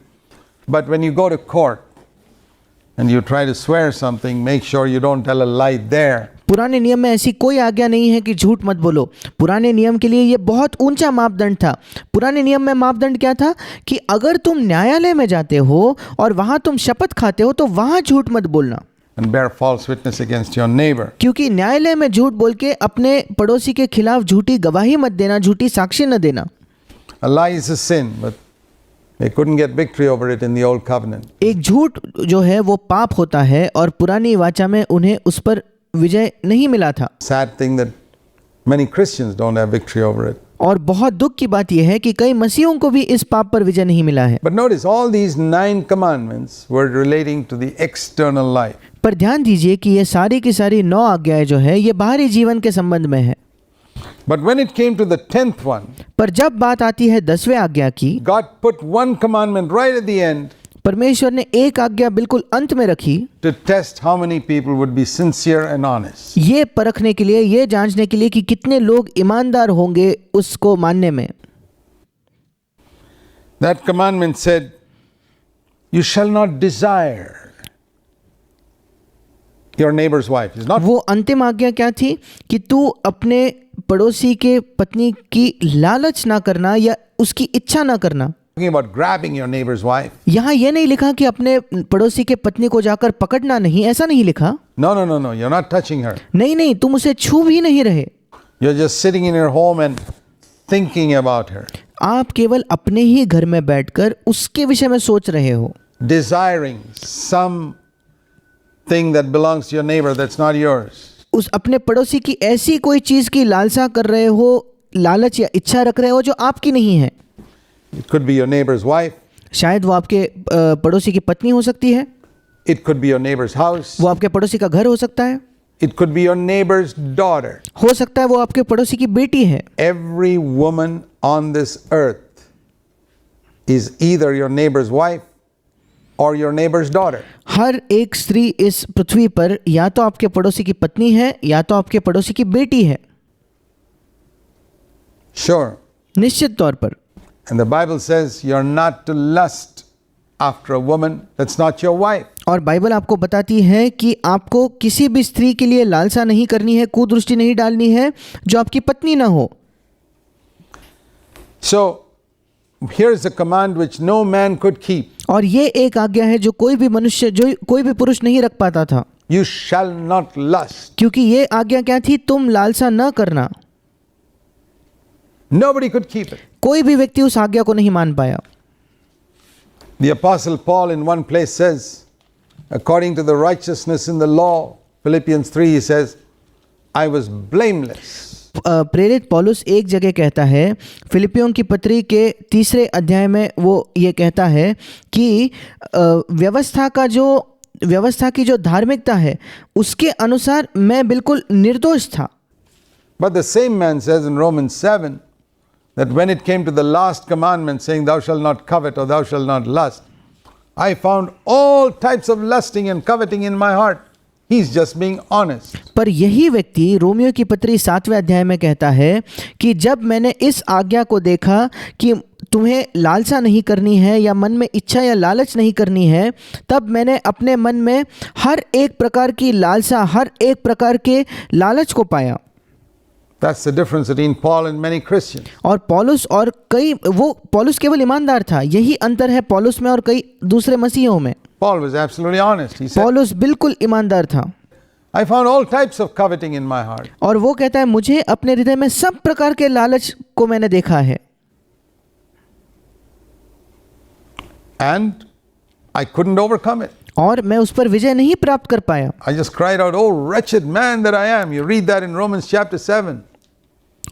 But when you go to court and you try to swear something, make sure you don't tell a lie there. पुराने नियम में ऐसी कोई आज्ञा नहीं है कि झूठ मत बोलो। पुराने नियम के लिए ये बहुत ऊंचा मापदंड था। पुराने नियम में मापदंड क्या था कि अगर तुम न्यायालय में जाते हो और वहां तुम शपथ खाते हो तो वहां झूठ मत बोलना। And bear false witness against your neighbor. क्योंकि न्यायालय में झूठ बोल के अपने पड़ोसी के खिलाफ झूठी गवाही मत देना, झूठी साक्षी न देना। A lie is a sin, but they couldn't get victory over it in the Old Covenant. एक झूठ जो है वो पाप होता है और पुरानी वाचा में उन्हें उस पर विजय नहीं मिला था। Sad thing that many Christians don't have victory over it. और बहुत दुख की बात यह है कि कई मसीहों को भी इस पाप पर विजय नहीं मिला है। But notice all these 9 commandments were relating to the external life. पर ध्यान दीजिए कि ये सारी की सारी 9 आज्ञाएं जो है ये बाहरी जीवन के संबंध में है। But when it came to the 10th one, पर जब बात आती है 10वें आज्ञा की, God put one commandment right at the end परमेश्वर ने एक आज्ञा बिल्कुल अंत में रखी to test how many people would be sincere and honest. ये परखने के लिए, ये जांचने के लिए कि कितने लोग ईमानदार होंगे उसको मानने में। That commandment said, you shall not desire your neighbor's wife. It's not वो अंतिम आज्ञा क्या थी कि तू अपने पड़ोसी के पत्नी की लालच ना करना या उसकी इच्छा ना करना। talking about grabbing your neighbor's wife. यहाँ ये नहीं लिखा कि अपने पड़ोसी के पत्नी को जाकर पकड़ना नहीं, ऐसा नहीं लिखा। No. You're not touching her. नहीं, तुम उसे छू भी नहीं रहे। You're just sitting in your home and thinking about her. आप केवल अपने ही घर में बैठकर उसके विषय में सोच रहे हो। Desiring something that belongs to your neighbor that's not yours. उस अपने पड़ोसी की ऐसी कोई चीज की लालसा कर रहे हो, लालच या इच्छा रख रहे हो जो आपकी नहीं है। It could be your neighbor's wife. शायद वो आपके पड़ोसी की पत्नी हो सकती है। It could be your neighbor's house. वो आपके पड़ोसी का घर हो सकता है। It could be your neighbor's daughter. हो सकता है वो आपके पड़ोसी की बेटी है। Every woman on this earth is either your neighbor's wife or your neighbor's daughter. हर एक स्त्री इस पृथ्वी पर या तो आपके पड़ोसी की पत्नी है या तो आपके पड़ोसी की बेटी है। Sure. निश्चित तौर पर। And the Bible says you're not to lust after a woman that's not your wife. और बाइबल आपको बताती है कि आपको किसी भी स्त्री के लिए लालसा नहीं करनी है, कुदृष्टि नहीं डालनी है जो आपकी पत्नी ना हो। So here's a command which no man could keep. और ये एक आज्ञा है जो कोई भी मनुष्य, जो कोई भी पुरुष नहीं रख पाता था। You shall not lust. क्योंकि ये आज्ञा क्या थी? तुम लालसा न करना। Nobody could keep it. कोई भी व्यक्ति उस आज्ञा को नहीं मान पाया। The Apostle Paul in one place says, according to the righteousness in the law. Philippians 3, he says, I was blameless. प्रेरित पौलुस एक जगह कहता है, फिलिपियों की पत्री के 3 अध्याय में वो ये कहता है कि व्यवस्था की जो धार्मिकता है उसके अनुसार मैं बिल्कुल निर्दोष था. But the same man says in Romans 7 that when it came to the last commandment saying thou shalt not covet or thou shalt not lust, I found all types of lusting and coveting in my heart. He's just being honest. पर यही व्यक्ति Romeo की पत्री 7वें अध्याय में कहता है कि जब मैंने इस आज्ञा को देखा कि तुम्हें लालसा नहीं करनी है या मन में इच्छा या लालच नहीं करनी है, तब मैंने अपने मन में हर एक प्रकार की लालसा, हर एक प्रकार के लालच को पाया. That's the difference between Paul and many Christians. और पौलुस केवल ईमानदार था. यही अंतर है पौलुस में और कई दूसरे मसीहों में. Paul was absolutely honest. He said, पौलुस बिल्कुल ईमानदार था. I found all types of coveting in my heart. और वो कहता है मुझे अपने हृदय में सब प्रकार के लालच को मैंने देखा है. And I couldn't overcome it. और मैं उस पर विजय नहीं प्राप्त कर पाया. I just cried out, oh wretched man that I am. You read that in Romans chapter 7.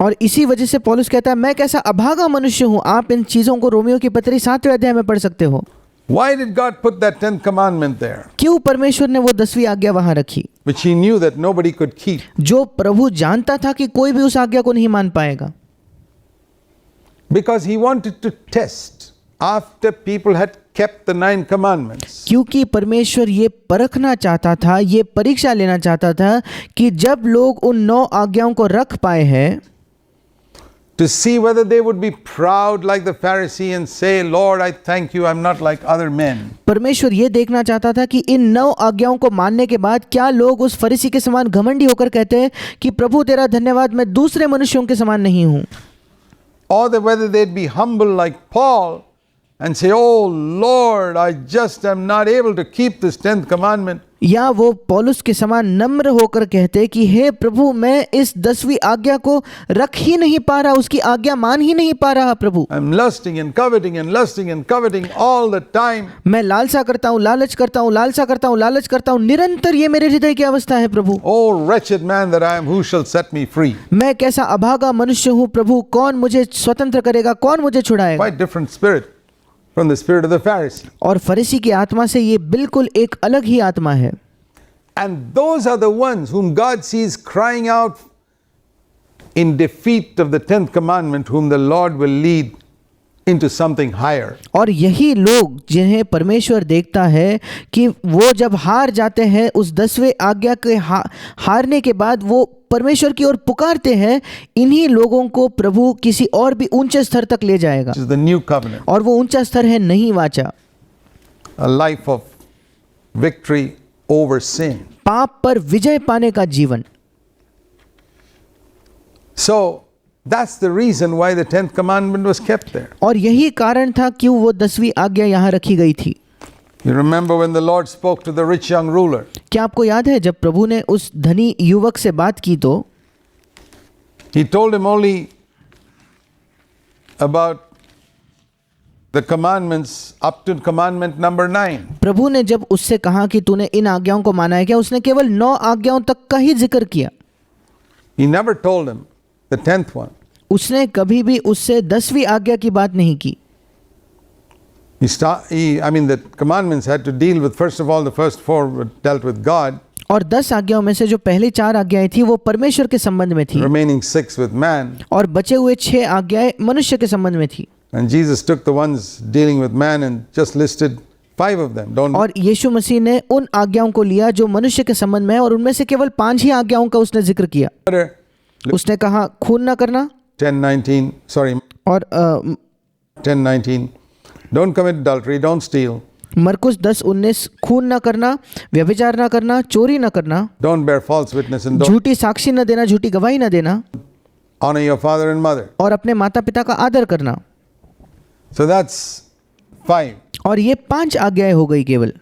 और इसी वजह से पौलुस कहता है मैं कैसा अभागा मनुष्य हूँ. आप इन चीज़ों को रोमियो की पत्री 7वें अध्याय में पढ़ सकते हो. Why did God put that 10th commandment there? क्यों परमेश्वर ने वो 10वीं आज्ञा वहां रखी, Which he knew that nobody could keep. जो प्रभु जानता था कि कोई भी उस आज्ञा को नहीं मान पाएगा. Because he wanted to test after people had kept the 9 commandments. क्योंकि परमेश्वर ये परखना चाहता था, ये परीक्षा लेना चाहता था कि जब लोग उन 9 आज्ञाओं को रख पाए हैं, To see whether they would be proud like the Pharisee and say, Lord, I thank you, I'm not like other men. परमेश्वर ये देखना चाहता था कि इन 9 आज्ञाओं को मानने के बाद क्या लोग उस फरीसी के समान घमंडी होकर कहते हैं कि प्रभु तेरा धन्यवाद, मैं दूसरे मनुष्यों के समान नहीं हूँ. Or that whether they'd be humble like Paul and say, oh Lord, I just am not able to keep this 10th commandment. या वो पौलुस के समान नम्र होकर कहते कि हे प्रभु, मैं इस 10वीं आज्ञा को रख ही नहीं पा रहा, उसकी आज्ञा मान ही नहीं पा रहा प्रभु. I'm lusting and coveting and lusting and coveting all the time. मैं लालसा करता हूँ, लालच करता हूँ, लालसा करता हूँ, लालच करता हूँ, निरंतर ये मेरे हृदय की अवस्था है प्रभु. Oh wretched man that I am, who shall set me free? मैं कैसा अभागा मनुष्य हूँ प्रभु, कौन मुझे स्वतंत्र करेगा, कौन मुझे छुड़ाएगा. Quite different spirit from the spirit of the Pharisee. और फरीसी की आत्मा से ये बिल्कुल एक अलग ही आत्मा है. And those are the ones whom God sees crying out in defeat of the 10th commandment, whom the Lord will lead into something higher. और यही लोग जिन्हें परमेश्वर देखता है कि वो जब हार जाते हैं, उस 10वें आज्ञा के हारने के बाद वो परमेश्वर की ओर पुकारते हैं, इन्हीं लोगों को प्रभु किसी और भी ऊंचे स्तर तक ले जाएगा. Which is the new covenant. और वो ऊंचा स्तर है नई वाचा. A life of victory over sin. पाप पर विजय पाने का जीवन. So that's the reason why the 10th commandment was kept there. और यही कारण था क्यों वो 10वीं आज्ञा यहाँ रखी गई थी. You remember when the Lord spoke to the rich young ruler? क्या आपको याद है जब प्रभु ने उस धनी युवक से बात की तो He told him only about the commandments up to commandment number 9. प्रभु ने जब उससे कहा कि तूने इन आज्ञाओं को माना है क्या, उसने केवल 9 आज्ञाओं तक का ही जिक्र किया. He never told him the 10th one. उसने कभी भी उससे 10वीं आज्ञा की बात नहीं की. The commandments had to deal with, first of all, the first 4 dealt with God. और 10 आज्ञाओं में से जो पहली 4 आज्ञाएं थी वो परमेश्वर के संबंध में थी. Remaining 6 with man. और बचे हुए 6 आज्ञाएं मनुष्य के संबंध में थी. And Jesus took the ones dealing with man and just listed 5 of them. और यीशु मसीह ने उन आज्ञाओं को लिया जो मनुष्य के संबंध में है और उनमें से केवल 5 ही आज्ञाओं का उसने जिक्र किया. उसने कहा खून ना करना. 10:19, sorry. और 10:19, don't commit adultery, don't steal. मरकुस 10:19, खून ना करना, व्यभिचार ना करना, चोरी ना करना, don't bear false witness and don't झूठी साक्षी न देना, झूठी गवाही न देना, honor your father and mother. और अपने माता पिता का आदर करना. So that's 5. और ये 5 आज्ञाएं हो गई केवल.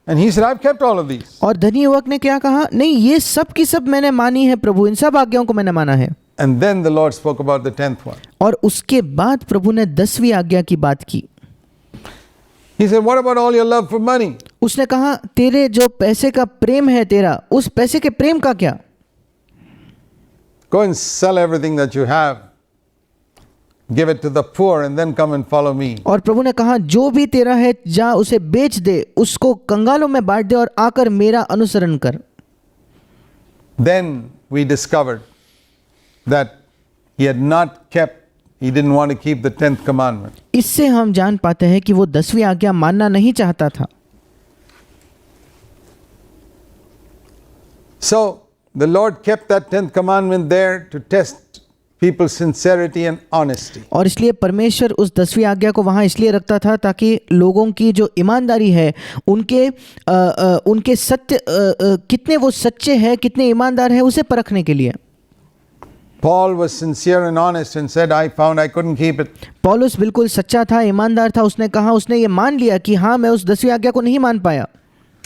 And he said, I've kept all of these. और धनी युवक ने क्या कहा, नहीं ये सब की सब मैंने मानी है प्रभु, इन सब आज्ञाओं को मैंने माना है. And then the Lord spoke about the 10th one. और उसके बाद प्रभु ने 10वीं आज्ञा की बात की. He said, what about all your love for money? उसने कहा तेरे जो पैसे का प्रेम है तेरा, उस पैसे के प्रेम का क्या? Go and sell everything that you have, give it to the poor, and then come and follow me. और प्रभु ने कहा जो भी तेरा है जा उसे बेच दे, उसको कंगालों में बांट दे और आकर मेरा अनुसरण कर। Then we discovered that he had not kept, he didn't want to keep the 10th commandment. इससे हम जान पाते हैं कि वो 10वीं आज्ञा मानना नहीं चाहता था। So the Lord kept that 10th commandment there to test people's sincerity and honesty. और इसलिए परमेश्वर उस 10वीं आज्ञा को वहाँ इसलिए रखता था ताकि लोगों की जो ईमानदारी है, उनके सत्य कितने वो सच्चे हैं, कितने ईमानदार हैं, उसे परखने के लिए। Paul was sincere and honest and said, I found I couldn't keep it. पौलुस बिल्कुल सच्चा था, ईमानदार था। उसने कहा, उसने ये मान लिया कि हाँ मैं उस 10वीं आज्ञा को नहीं मान पाया।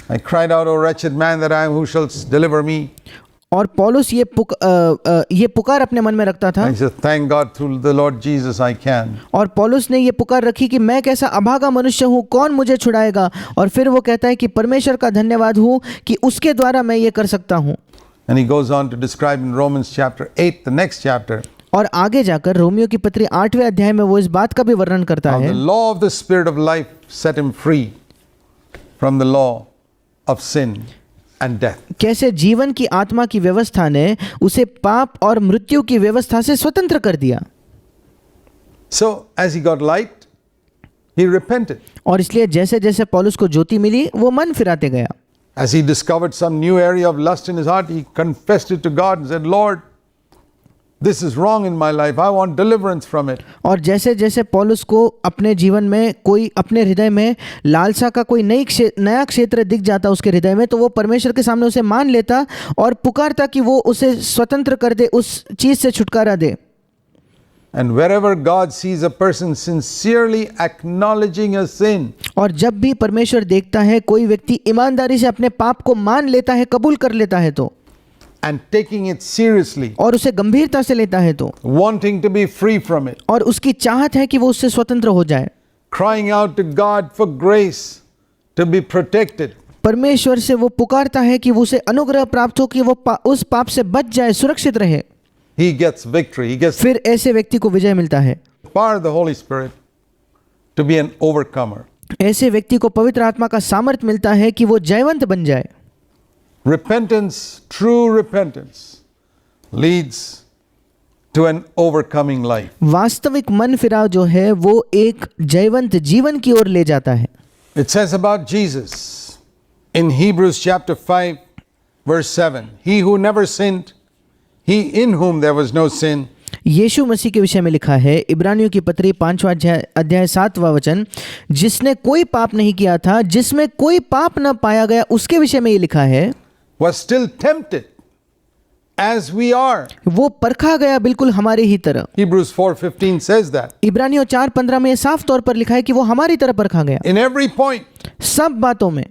I cried out, O wretched man that I am, who shall deliver me? और पौलुस ये पुकार अपने मन में रखता था। I said, thank God through the Lord Jesus I can. और पौलुस ने ये पुकार रखी कि मैं कैसा अभागा मनुष्य हूँ, कौन मुझे छुड़ाएगा। और फिर वो कहता है कि परमेश्वर का धन्यवाद हूँ कि उसके द्वारा मैं ये कर सकता हूँ। And he goes on to describe in Romans chapter 8, the next chapter, और आगे जाकर रोमियो की पत्री 8वें अध्याय में वो इस बात का भी वर्णन करता how है the law of the Spirit of life set him free from the law of sin and death. कैसे जीवन की आत्मा की व्यवस्था ने उसे पाप और मृत्यु की व्यवस्था से स्वतंत्र कर दिया। So as he got light, he repented. और इसलिए जैसे जैसे पौलुस को ज्योति मिली वो मन फिराते गया। As he discovered some new area of lust in his heart, he confessed it to God and said, Lord, this is wrong in my life. I want deliverance from it. और जैसे जैसे पौलुस को अपने जीवन में कोई अपने हृदय में लालसा का कोई नया क्षेत्र दिख जाता उसके हृदय में, तो वो परमेश्वर के सामने उसे मान लेता और पुकारता कि वो उसे स्वतंत्र कर दे, उस चीज से छुटकारा दे। And wherever God sees a person sincerely acknowledging a sin, और जब भी परमेश्वर देखता है कोई व्यक्ति ईमानदारी से अपने पाप को मान लेता है, कबूल कर लेता है तो, and taking it seriously, और उसे गंभीरता से लेता है तो, wanting to be free from it, और उसकी चाहत है कि वो उससे स्वतंत्र हो जाए, crying out to God for grace to be protected, परमेश्वर से वो पुकारता है कि वो उसे अनुग्रह प्राप्त हो कि वो उस पाप से बच जाए, सुरक्षित रहे, he gets victory. He gets फिर ऐसे व्यक्ति को विजय मिलता है। the power of the Holy Spirit to be an overcomer. ऐसे व्यक्ति को पवित्र आत्मा का सामर्थ्य मिलता है कि वो जयवंत बन जाए। Repentance, true repentance, leads to an overcoming life. वास्तविक मन फिराव जो है वो एक जयवंत जीवन की ओर ले जाता है। It says about Jesus in Hebrews chapter 5 verse 7, he who never sinned, he in whom there was no sin. यीशु मसीह के विषय में लिखा है इब्रानियों की पत्री 5वां अध्याय 7वां वचन, जिसने कोई पाप नहीं किया था, जिसमें कोई पाप न पाया गया, उसके विषय में ये लिखा है, Was still tempted as we are. वो परखा गया बिल्कुल हमारे ही तरह। Hebrews 4:15 says that. इब्रानियों 4:15 में ये साफ तौर पर लिखा है कि वो हमारी तरह परखा गया, In every point. सब बातों में।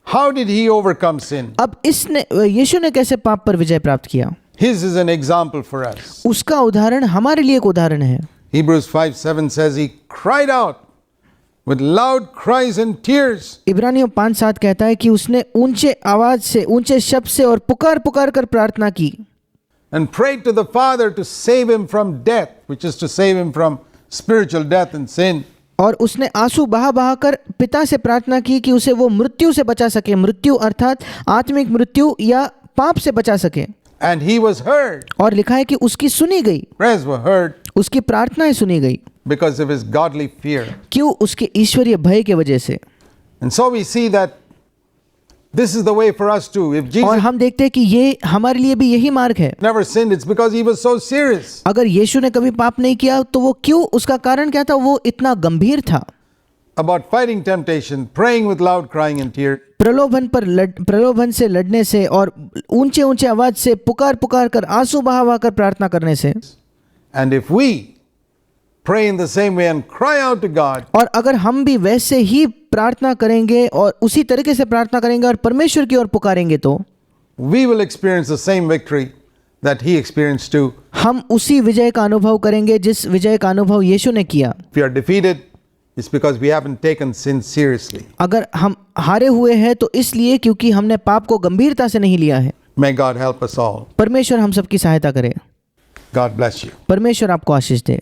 How did he overcome sin? अब यीशु ने कैसे पाप पर विजय प्राप्त किया? His is an example for us. उसका उदाहरण हमारे लिए एक उदाहरण है। Hebrews 5:7 says he cried out with loud cries and tears. इब्रानियों 5:7 कहता है कि उसने ऊंचे आवाज से, ऊंचे शब्द से और पुकार पुकार कर प्रार्थना की, And prayed to the Father to save him from death, which is to save him from spiritual death and sin. और उसने आंसू बहा बहा कर पिता से प्रार्थना की कि उसे वो मृत्यु से बचा सके, मृत्यु अर्थात आत्मिक मृत्यु या पाप से बचा सके। And he was heard. और लिखा है कि उसकी सुनी गई, Prayers were heard उसकी प्रार्थनाएं सुनी गई, because of his godly fear. क्यों? उसके ईश्वरीय भय के वजह से। And so we see that this is the way for us too. If और Jesus हम देखते हैं कि ये हमारे लिए भी यही मार्ग है। never sinned, it's because he was so serious. अगर यीशु ने कभी पाप नहीं किया तो वो क्यों? उसका कारण क्या था? वो इतना गंभीर था About fighting temptation, praying with loud crying and tears. प्रलोभन से लड़ने से और ऊंचे ऊंचे आवाज से पुकार पुकार कर आंसू बहा बहा कर प्रार्थना करने से। And if we pray in the same way and cry out to God, और अगर हम भी वैसे ही प्रार्थना करेंगे और उसी तरीके से प्रार्थना करेंगे और परमेश्वर की ओर पुकारेंगे तो we will experience the same victory that he experienced too. हम उसी विजय का अनुभव करेंगे जिस विजय का अनुभव यीशु ने किया। If you are defeated, It's because we haven't taken sin seriously. अगर हम हारे हुए हैं तो इसलिए क्योंकि हमने पाप को गंभीरता से नहीं लिया है। May God help us all. परमेश्वर हम सबकी सहायता करे। God bless you. परमेश्वर आपको आशीष दे।